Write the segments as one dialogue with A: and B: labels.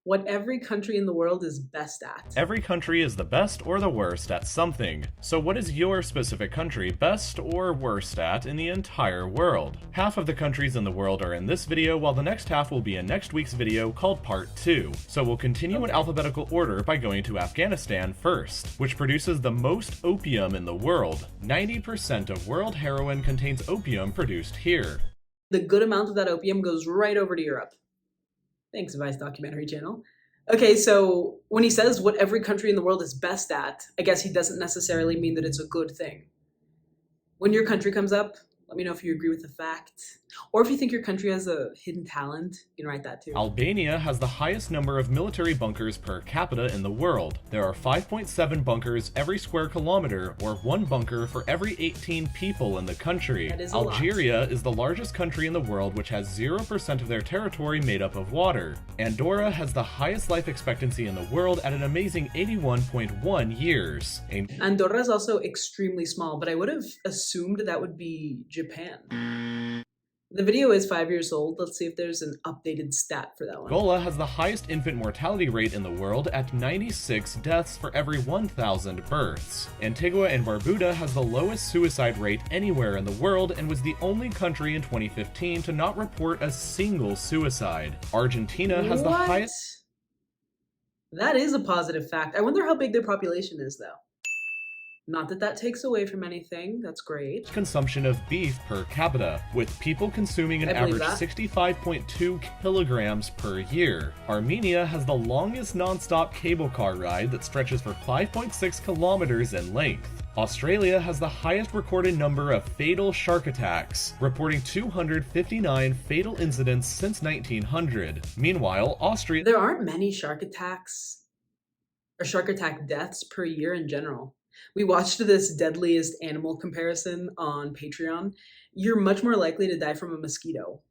A: What every country in the world is best at.
B: Every country is the best or the worst at something. So what is your specific country best or worst at in the entire world? Half of the countries in the world are in this video, while the next half will be in next week's video called Part 2. So we'll continue in alphabetical order by going to Afghanistan first, which produces the most opium in the world. 90% of world heroin contains opium produced here.
A: The good amount of that opium goes right over to Europe. Thanks, Vice Documentary Channel. Okay, so when he says what every country in the world is best at, I guess he doesn't necessarily mean that it's a good thing. When your country comes up, let me know if you agree with the fact. Or if you think your country has a hidden talent, you can write that too.
B: Albania has the highest number of military bunkers per capita in the world. There are 5.7 bunkers every square kilometer, or 1 bunker for every 18 people in the country.
A: That is a
B: Algeria
A: lot.
B: is the largest country in the world, which has 0% of their territory made up of water. Andorra has the highest life expectancy in the world at an amazing 81.1 years.
A: Andorra is also extremely small, but I would have assumed that would be Japan. The video is 5 years old. Let's see if there's an updated stat for that one.
B: Angola has the highest infant mortality rate in the world at 96 deaths for every 1,000 births. Antigua and Barbuda has the lowest suicide rate anywhere in the world and was the only country in 2015 to not report a single suicide. Argentina has the highest...
A: That is a positive fact. I wonder how big their population is, though. Not that that takes away from anything, that's great.
B: Consumption of beef per capita, with people consuming an average 65.2 kilograms per year. Armenia has the longest non-stop cable car ride that stretches for 5.6 kilometers in length. Australia has the highest recorded number of fatal shark attacks, reporting 259 fatal incidents since 1900. Meanwhile, Austria...
A: There aren't many shark attacks, or shark attack deaths per year in general. We watched this deadliest animal comparison on Patreon. You're much more likely to die from a mosquito,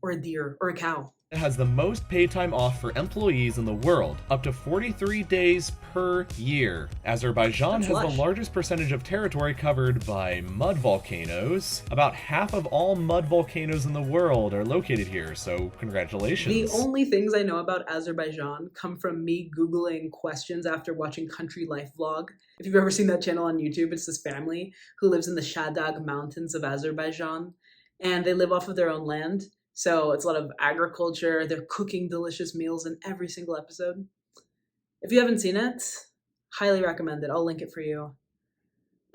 A: or a deer, or a cow.
B: It has the most paid time off for employees in the world, up to 43 days per year. Azerbaijan has the largest percentage of territory covered by mud volcanoes. About half of all mud volcanoes in the world are located here, so congratulations.
A: The only things I know about Azerbaijan come from me Googling questions after watching Country Life Vlog. If you've ever seen that channel on YouTube, it's this family who lives in the Shadag Mountains of Azerbaijan, and they live off of their own land. So it's a lot of agriculture. They're cooking delicious meals in every single episode. If you haven't seen it, highly recommend it. I'll link it for you.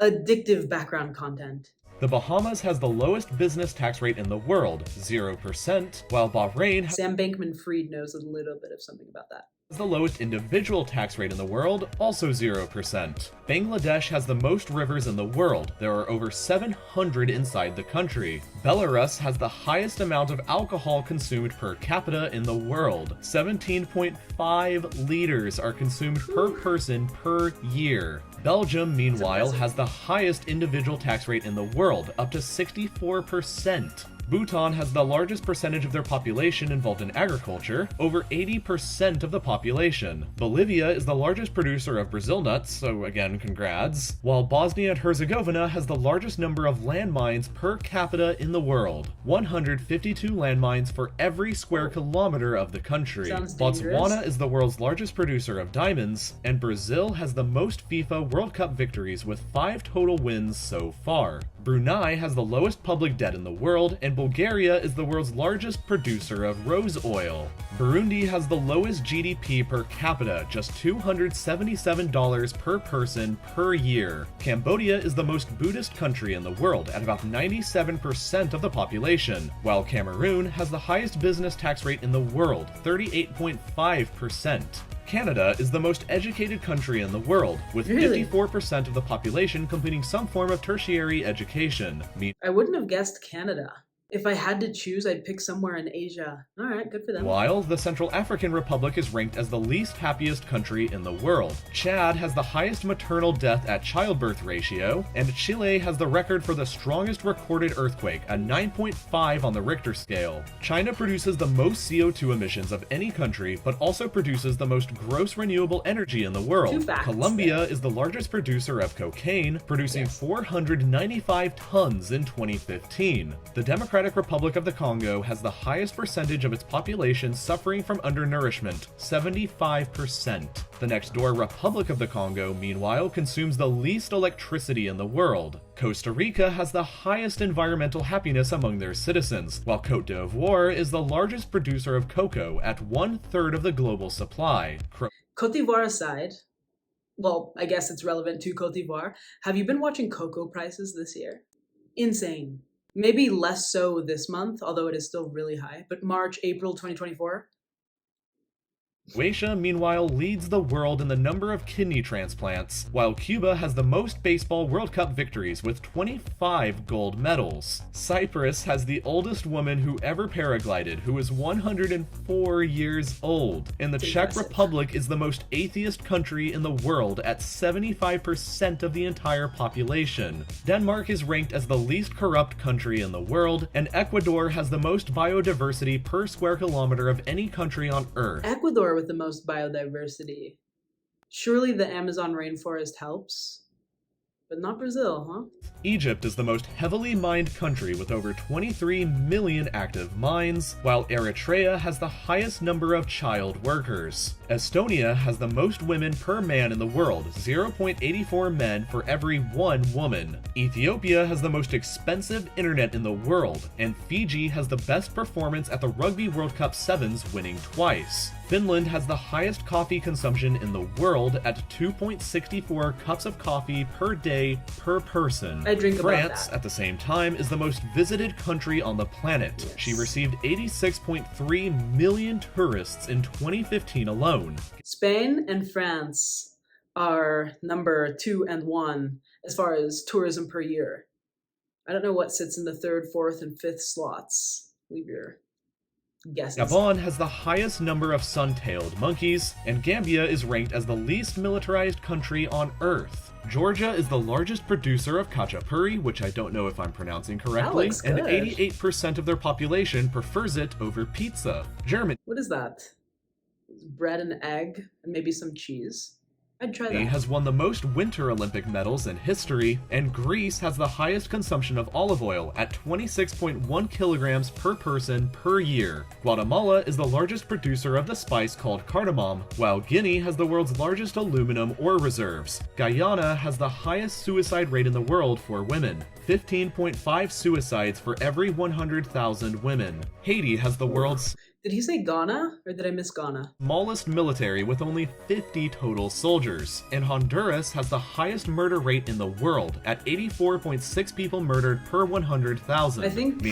A: Addictive background content.
B: The Bahamas has the lowest business tax rate in the world, 0%, while Bahrain
A: Sam Bankman-Fried knows a little bit of something about that.
B: Has the lowest individual tax rate in the world, also 0%. Bangladesh has the most rivers in the world. There are over 700 inside the country. Belarus has the highest amount of alcohol consumed per capita in the world. 17.5 liters are consumed per person per year. Belgium, meanwhile, has the highest individual tax rate in the world, up to 64%. Bhutan has the largest percentage of their population involved in agriculture, over 80% of the population. Bolivia is the largest producer of Brazil nuts, so again, congrats. While Bosnia and Herzegovina has the largest number of landmines per capita in the world. 152 landmines for every square kilometer of the country. Botswana is the world's largest producer of diamonds, and Brazil has the most FIFA World Cup victories with 5 total wins so far. Brunei has the lowest public debt in the world, and Bulgaria is the world's largest producer of rose oil. Burundi has the lowest GDP per capita, just $277 per person per year. Cambodia is the most Buddhist country in the world at about 97% of the population, while Cameroon has the highest business tax rate in the world, 38.5%. Canada is the most educated country in the world, with 54% of the population completing some form of tertiary education.
A: I wouldn't have guessed Canada. If I had to choose, I'd pick somewhere in Asia. All right, good for them.
B: While the Central African Republic is ranked as the least happiest country in the world. Chad has the highest maternal death at childbirth ratio, and Chile has the record for the strongest recorded earthquake, a 9.5 on the Richter scale. China produces the most CO2 emissions of any country, but also produces the most gross renewable energy in the world. Colombia is the largest producer of cocaine, producing 495 tons in 2015. The Democratic Democratic Republic of the Congo has the highest percentage of its population suffering from undernourishment, 75%. The next door Republic of the Congo, meanwhile, consumes the least electricity in the world. Costa Rica has the highest environmental happiness among their citizens, while Côte d'Ivoire is the largest producer of cocoa at 1/3 of the global supply.
A: Côte d'Ivoire aside, well, I guess it's relevant to Côte d'Ivoire. Have you been watching cocoa prices this year? Insane. Maybe less so this month, although it is still really high, but March, April 2024.
B: Croatia, meanwhile, leads the world in the number of kidney transplants, while Cuba has the most baseball World Cup victories with 25 gold medals. Cyprus has the oldest woman who ever paraglided, who is 104 years old. And the Czech Republic is the most atheist country in the world at 75% of the entire population. Denmark is ranked as the least corrupt country in the world, and Ecuador has the most biodiversity per square kilometer of any country on Earth.
A: Ecuador with the most biodiversity. Surely the Amazon rainforest helps, but not Brazil, huh?
B: Egypt is the most heavily mined country with over 23 million active mines, while Eritrea has the highest number of child workers. Estonia has the most women per man in the world, 0.84 men for every 1 woman. Ethiopia has the most expensive internet in the world, and Fiji has the best performance at the Rugby World Cup Sevens, winning twice. Finland has the highest coffee consumption in the world at 2.64 cups of coffee per day per person.
A: I drink
B: France,
A: about that.
B: at the same time, is the most visited country on the planet.
A: Yes.
B: She received 86.3 million tourists in 2015 alone.
A: Spain and France are number 2 and 1 as far as tourism per year. I don't know what sits in the 3rd, 4th, and 5th slots. Leave your guesses.
B: Gabon has the highest number of sun-tailed monkeys, and Gambia is ranked as the least militarized country on Earth. Georgia is the largest producer of khachapuri, which I don't know if I'm pronouncing correctly, and 88% of their population prefers it over pizza. Germany
A: What is that? Bread and egg and maybe some cheese. I'd try that.
B: has won the most Winter Olympic medals in history, and Greece has the highest consumption of olive oil at 26.1 kilograms per person per year. Guatemala is the largest producer of the spice called cardamom, while Guinea has the world's largest aluminum ore reserves. Guyana has the highest suicide rate in the world for women, 15.5 suicides for every 100,000 women. Haiti has the world's
A: Did he say Ghana, or did I miss Ghana?
B: smallest military with only 50 total soldiers, and Honduras has the highest murder rate in the world at 84.6 people murdered per 100,000.
A: I think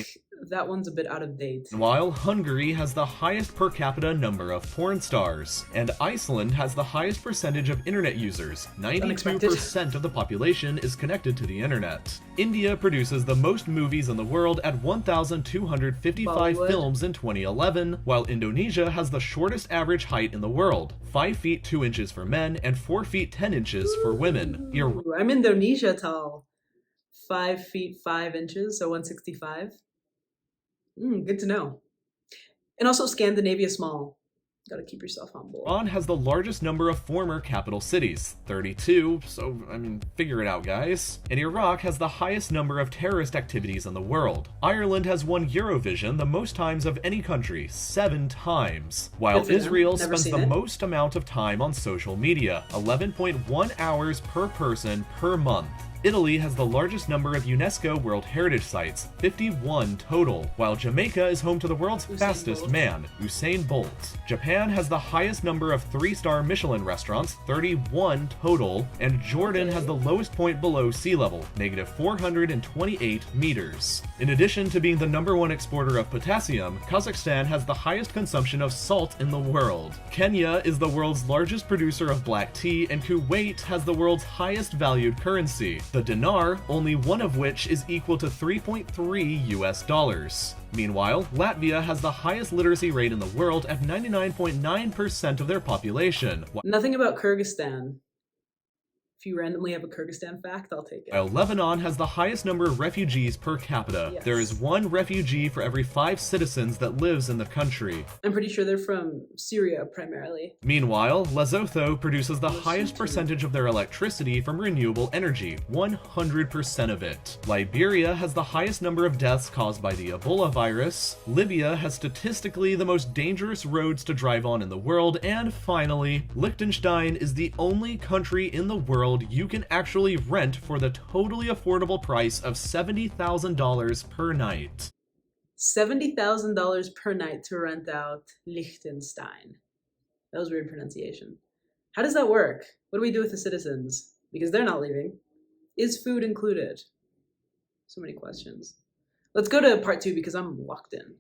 A: that one's a bit out of date.
B: While Hungary has the highest per capita number of porn stars, and Iceland has the highest percentage of internet users, 92% of the population is connected to the internet. India produces the most movies in the world at 1,255
A: Bollywood.
B: films in 2011, while Indonesia has the shortest average height in the world, 5 feet 2 inches for men and 4 feet 10 inches for women.
A: Ooh, I'm Indonesia tall. 5 feet 5 inches, so 165. Good to know. And also Scandinavia small. Gotta keep yourself humble.
B: Iran has the largest number of former capital cities, 32, so, figure it out, guys. And Iraq has the highest number of terrorist activities in the world. Ireland has won Eurovision the most times of any country, 7 times. While Israel spends the most amount of time on social media, 11.1 hours per person per month. Italy has the largest number of UNESCO World Heritage Sites, 51 total, while Jamaica is home to the world's fastest man, Usain Bolt. Japan has the highest number of 3-star Michelin restaurants, 31 total, and Jordan has the lowest point below sea level, -428 meters. In addition to being the #1 exporter of potassium, Kazakhstan has the highest consumption of salt in the world. Kenya is the world's largest producer of black tea, and Kuwait has the world's highest valued currency, the dinar, only one of which is equal to $3.3 US. Meanwhile, Latvia has the highest literacy rate in the world at 99.9% of their population.
A: Nothing about Kyrgyzstan. If you randomly have a Kyrgyzstan fact, I'll take it.
B: While Lebanon has the highest number of refugees per capita.
A: Yes.
B: There is 1 refugee for every 5 citizens that lives in the country.
A: I'm pretty sure they're from Syria primarily.
B: Meanwhile, Lesotho produces the highest percentage of their electricity from renewable energy, 100% of it. Liberia has the highest number of deaths caused by the Ebola virus. Libya has statistically the most dangerous roads to drive on in the world. And finally, Liechtenstein is the only country in the world you can actually rent for the totally affordable price of $70,000 per night.
A: $70,000 per night to rent out Liechtenstein. That was weird pronunciation. How does that work? What do we do with the citizens? Because they're not leaving. Is food included? So many questions. Let's go to part 2 because I'm locked in.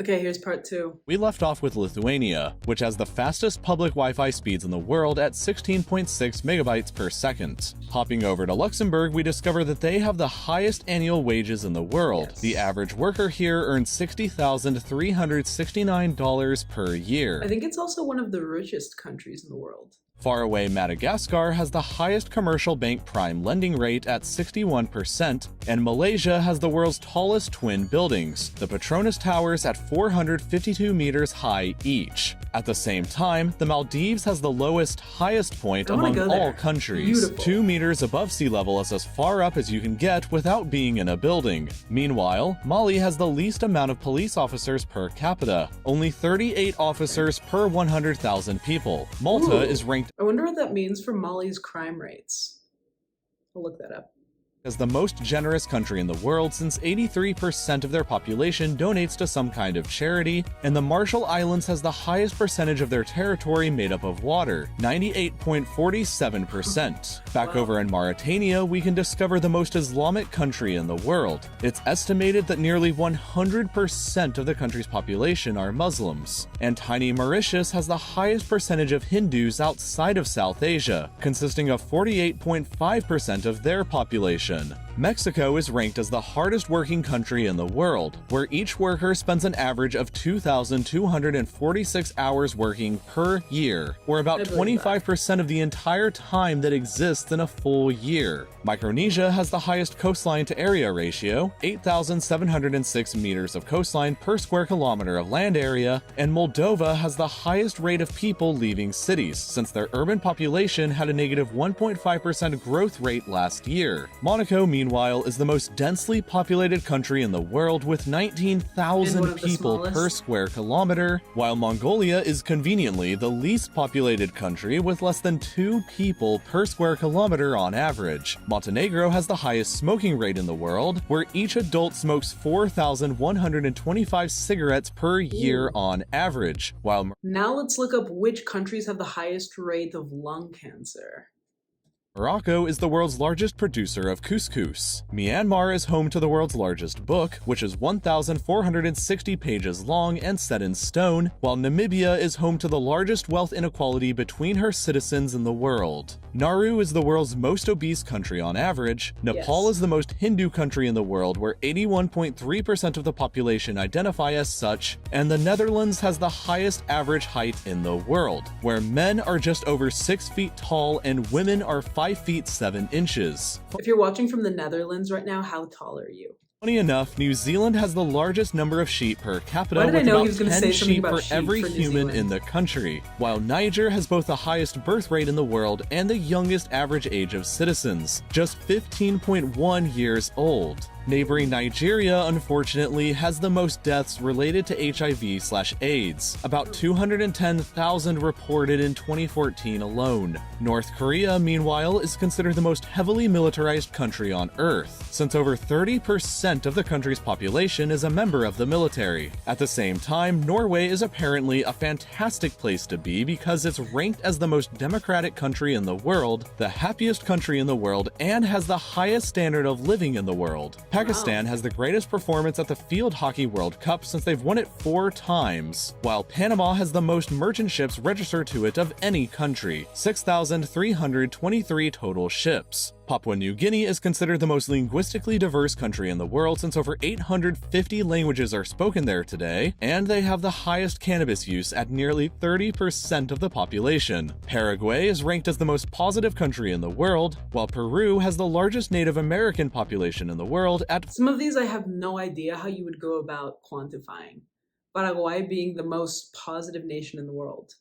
A: Okay, here's part 2.
C: We left off with Lithuania, which has the fastest public Wi-Fi speeds in the world at 16.6 megabytes per second. Hopping over to Luxembourg, we discover that they have the highest annual wages in the world.
A: Yes.
C: The average worker here earns $60,369 per year.
A: I think it's also one of the richest countries in the world.
C: Faraway Madagascar has the highest commercial bank prime lending rate at 61%, and Malaysia has the world's tallest twin buildings, the Petronas Towers at 452 meters high each. At the same time, the Maldives has the lowest, highest point among all countries.
A: Beautiful.
C: 2 meters above sea level is as far up as you can get without being in a building. Meanwhile, Mali has the least amount of police officers per capita, only 38 officers per 100,000 people. Malta is ranked
A: I wonder what that means for Mali's crime rates. I'll look that up.
C: as the most generous country in the world, since 83% of their population donates to some kind of charity, and the Marshall Islands has the highest percentage of their territory made up of water, 98.47%. Back over in Mauritania, we can discover the most Islamic country in the world. It's estimated that nearly 100% of the country's population are Muslims, and tiny Mauritius has the highest percentage of Hindus outside of South Asia, consisting of 48.5% of their population. Mexico is ranked as the hardest working country in the world, where each worker spends an average of 2,246 hours working per year, or about 25% of the entire time that exists in a full year. Micronesia has the highest coastline to area ratio, 8,706 meters of coastline per square kilometer of land area, and Moldova has the highest rate of people leaving cities, since their urban population had a negative 1.5% growth rate last year. Monaco, meanwhile, is the most densely populated country in the world with 19,000 people per square kilometer, while Mongolia is conveniently the least populated country with less than 2 people per square kilometer on average. Montenegro has the highest smoking rate in the world, where each adult smokes 4,125 cigarettes per year on average, while
A: Now let's look up which countries have the highest rate of lung cancer.
C: Morocco is the world's largest producer of couscous. Myanmar is home to the world's largest book, which is 1,460 pages long and set in stone, while Namibia is home to the largest wealth inequality between her citizens in the world. Nauru is the world's most obese country on average. Nepal is the most Hindu country in the world, where 81.3% of the population identify as such, and the Netherlands has the highest average height in the world, where men are just over 6 feet tall and women are 5 feet 7 inches.
A: If you're watching from the Netherlands right now, how tall are you?
C: Funny enough, New Zealand has the largest number of sheep per capita,
A: Why did I
C: with
A: know he
C: about
A: was gonna
C: 10
A: say something
C: sheep
A: about
C: for
A: sheep
C: every
A: for New
C: human in
A: Zealand?
C: the country, while Niger has both the highest birth rate in the world and the youngest average age of citizens, just 15.1 years old. Neighboring Nigeria, unfortunately, has the most deaths related to HIV/AIDS, about 210,000 reported in 2014 alone. North Korea, meanwhile, is considered the most heavily militarized country on Earth, since over 30% of the country's population is a member of the military. At the same time, Norway is apparently a fantastic place to be because it's ranked as the most democratic country in the world, the happiest country in the world, and has the highest standard of living in the world. Pakistan has the greatest performance at the Field Hockey World Cup since they've won it 4 times, while Panama has the most merchant ships registered to it of any country, 6,323 total ships. Papua New Guinea is considered the most linguistically diverse country in the world since over 850 languages are spoken there today, and they have the highest cannabis use at nearly 30% of the population. Paraguay is ranked as the most positive country in the world, while Peru has the largest Native American population in the world at...
A: Some of these I have no idea how you would go about quantifying. Paraguay being the most positive nation in the world.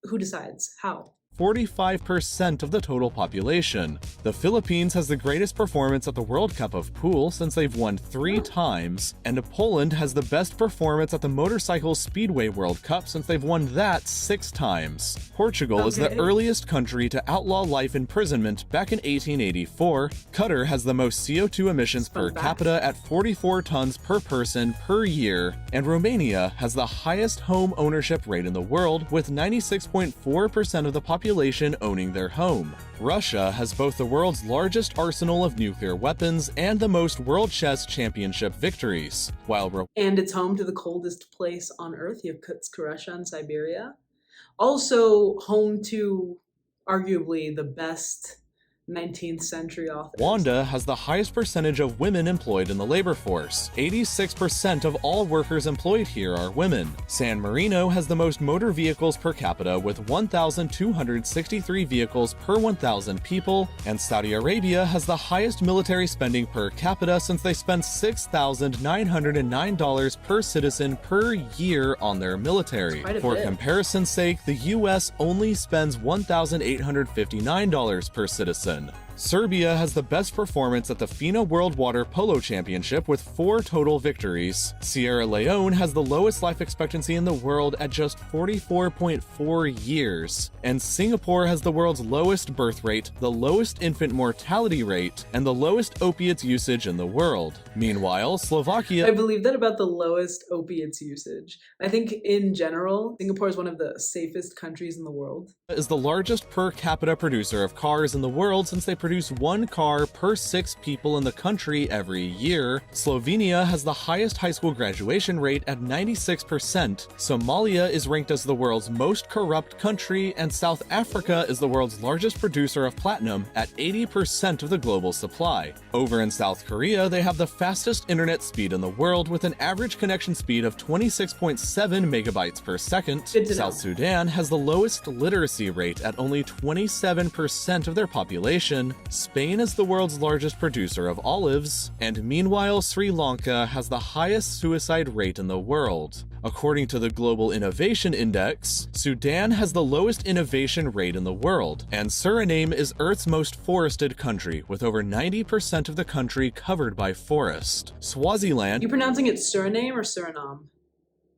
A: Who decides? How?
C: 45% of the total population. The Philippines has the greatest performance at the World Cup of Pool since they've won 3 times, and Poland has the best performance at the Motorcycle Speedway World Cup since they've won that 6 times. Portugal is the earliest country to outlaw life imprisonment back in 1884. Qatar has the most CO2 emissions per capita at 44 tons per person per year, and Romania has the highest home ownership rate in the world with 96.4% of the population owning their home. Russia has both the world's largest arsenal of nuclear weapons and the most World Chess Championship victories,
A: and it's home to the coldest place on Earth, Yakutsk, Russia, and Siberia. Also home to arguably the best 19th century authors.
C: Rwanda has the highest percentage of women employed in the labor force. 86% of all workers employed here are women. San Marino has the most motor vehicles per capita with 1,263 vehicles per 1,000 people, and Saudi Arabia has the highest military spending per capita since they spend $6,909 per citizen per year on their military. For comparison's sake, the US only spends $1,859 per citizen. Serbia has the best performance at the FINA World Water Polo Championship with 4 total victories. Sierra Leone has the lowest life expectancy in the world at just 44.4 years. And Singapore has the world's lowest birth rate, the lowest infant mortality rate, and the lowest opiates usage in the world. Meanwhile, Slovakia...
A: I believe that about the lowest opiates usage. I think in general, Singapore is one of the safest countries in the world.
C: ...is the largest per capita producer of cars in the world since they produce 1 car per 6 people in the country every year. Slovenia has the highest high school graduation rate at 96%. Somalia is ranked as the world's most corrupt country, and South Africa is the world's largest producer of platinum at 80% of the global supply. Over in South Korea, they have the fastest internet speed in the world with an average connection speed of 26.7 megabytes per second. South Sudan has the lowest literacy rate at only 27% of their population. Spain is the world's largest producer of olives, and meanwhile Sri Lanka has the highest suicide rate in the world. According to the Global Innovation Index, Sudan has the lowest innovation rate in the world, and Suriname is Earth's most forested country, with over 90% of the country covered by forest. Swaziland...
A: You pronouncing it Suriname or Suriname?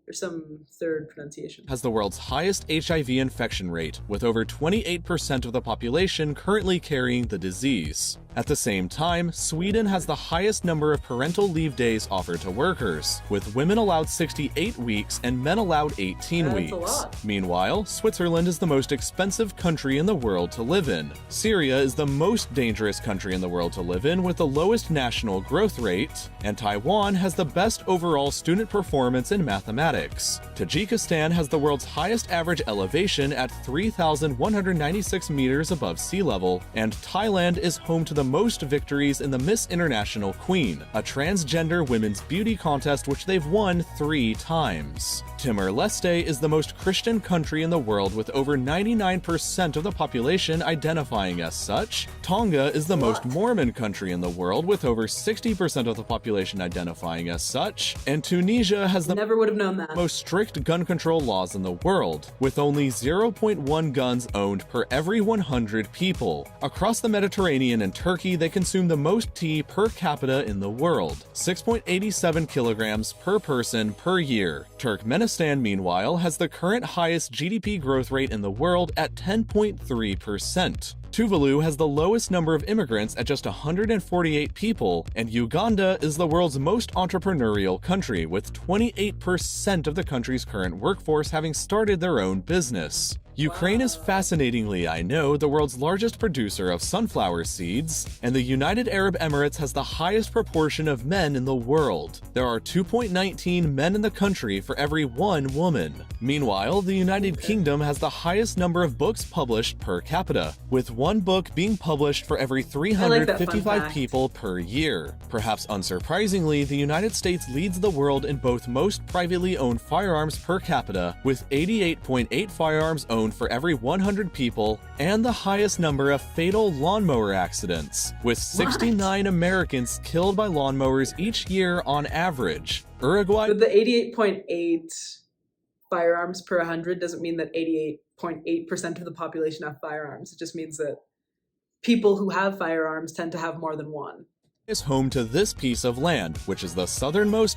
A: Or some third pronunciation.
C: ...has the world's highest HIV infection rate, with over 28% of the population currently carrying the disease. At the same time, Sweden has the highest number of parental leave days offered to workers, with women allowed 68 weeks and men allowed 18 weeks.
A: That's a lot.
C: Meanwhile, Switzerland is the most expensive country in the world to live in. Syria is the most dangerous country in the world to live in with the lowest national growth rate, and Taiwan has the best overall student performance in mathematics. Tajikistan has the world's highest average elevation at 3,196 meters above sea level, and Thailand is home to the most victories in the Miss International Queen, a transgender women's beauty contest which they've won 3 times. Timor-Leste is the most Christian country in the world with over 99% of the population identifying as such. Tonga is the most Mormon country in the world with over 60% of the population identifying as such. And Tunisia has the
A: Never would have known that.
C: most strict gun control laws in the world, with only 0.1 guns owned per every 100 people. Across the Mediterranean and Turkey, they consume the most tea per capita in the world, 6.87 kilograms per person per year. Turkmenistan, meanwhile, has the current highest GDP growth rate in the world at 10.3%. Tuvalu has the lowest number of immigrants at just 148 people, and Uganda is the world's most entrepreneurial country, with 28% of the country's current workforce having started their own business. Ukraine is fascinatingly, I know, the world's largest producer of sunflower seeds, and the United Arab Emirates has the highest proportion of men in the world. There are 2.19 men in the country for every 1 woman. Meanwhile, the United Kingdom has the highest number of books published per capita, with 1 book being published for every 355 people per year. Perhaps unsurprisingly, the United States leads the world in both most privately owned firearms per capita, with 88.8 firearms owned for every 100 people, and the highest number of fatal lawnmower accidents, with 69 Americans killed by lawnmowers each year on average. Uruguay.
A: But the 88.8 firearms per 100 doesn't mean that 88.8% of the population have firearms. It just means that people who have firearms tend to have more than one.
C: Is home to this piece of land, which is the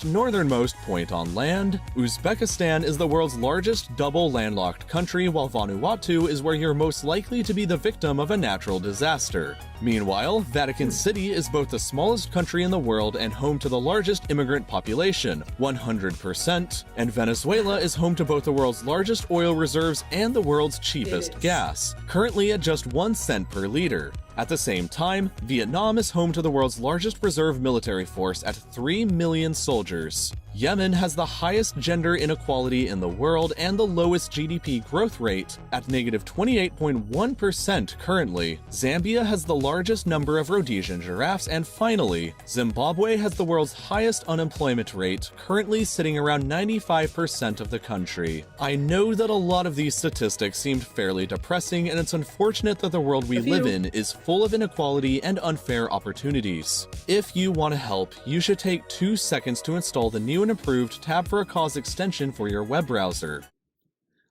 C: northernmost point on land. Uzbekistan is the world's largest double landlocked country, while Vanuatu is where you're most likely to be the victim of a natural disaster. Meanwhile, Vatican City is both the smallest country in the world and home to the largest immigrant population, 100%, and Venezuela is home to both the world's largest oil reserves and the world's cheapest gas, currently at just 1 cent per liter. At the same time, Vietnam is home to the world's largest reserve military force at 3 million soldiers. Yemen has the highest gender inequality in the world and the lowest GDP growth rate at -28.1% currently. Zambia has the largest number of Rhodesian giraffes, and finally, Zimbabwe has the world's highest unemployment rate, currently sitting around 95% of the country. I know that a lot of these statistics seemed fairly depressing, and it's unfortunate that the world we live in is full of inequality and unfair opportunities. If you want to help, you should take 2 seconds to install the new and improved Tab for a Cause extension for your web browser.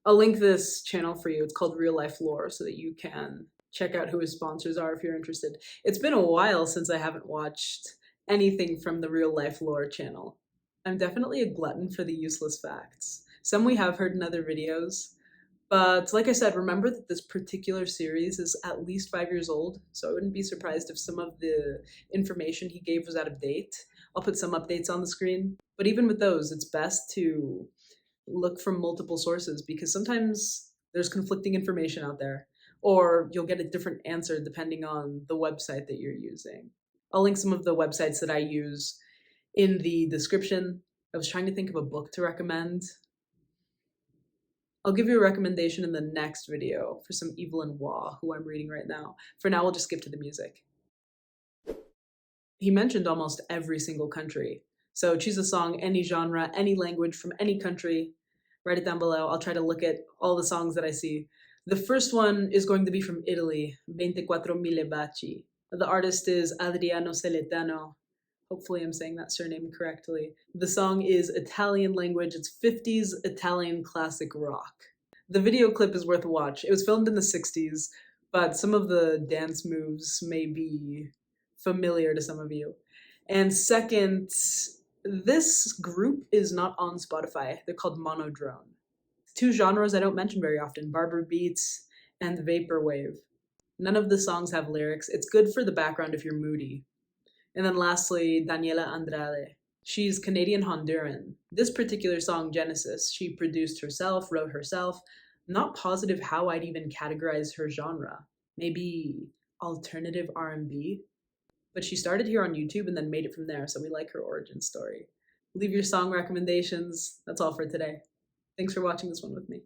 A: I'll link this channel for you. It's called Real Life Lore, so that you can check out who his sponsors are if you're interested. It's been a while since I haven't watched anything from the Real Life Lore channel. I'm definitely a glutton for the useless facts. Some we have heard in other videos, but like I said, remember that this particular series is at least 5 years old, so I wouldn't be surprised if some of the information he gave was out of date. I'll put some updates on the screen, but even with those, it's best to look from multiple sources because sometimes there's conflicting information out there, or you'll get a different answer depending on the website that you're using. I'll link some of the websites that I use in the description. I was trying to think of a book to recommend. I'll give you a recommendation in the next video for some Evelyn Waugh, who I'm reading right now. For now, we'll just skip to the music. He mentioned almost every single country. So choose a song, any genre, any language from any country. Write it down below. I'll try to look at all the songs that I see. The first one is going to be from Italy, 24.000 baci. The artist is Adriano Celentano. Hopefully I'm saying that surname correctly. The song is Italian language. It's 50s Italian classic rock. The video clip is worth a watch. It was filmed in the 60s, but some of the dance moves may be familiar to some of you. And second, this group is not on Spotify. They're called Monodrone. 2 genres I don't mention very often, barber beats and vaporwave. None of the songs have lyrics. It's good for the background if you're moody. And then lastly, Daniela Andrade. She's Canadian-Honduran. This particular song, Genesis, she produced herself, wrote herself. Not positive how I'd even categorize her genre. Maybe alternative R&B? But she started here on YouTube and then made it from there, so we like her origin story. Leave your song recommendations. That's all for today. Thanks for watching this one with me.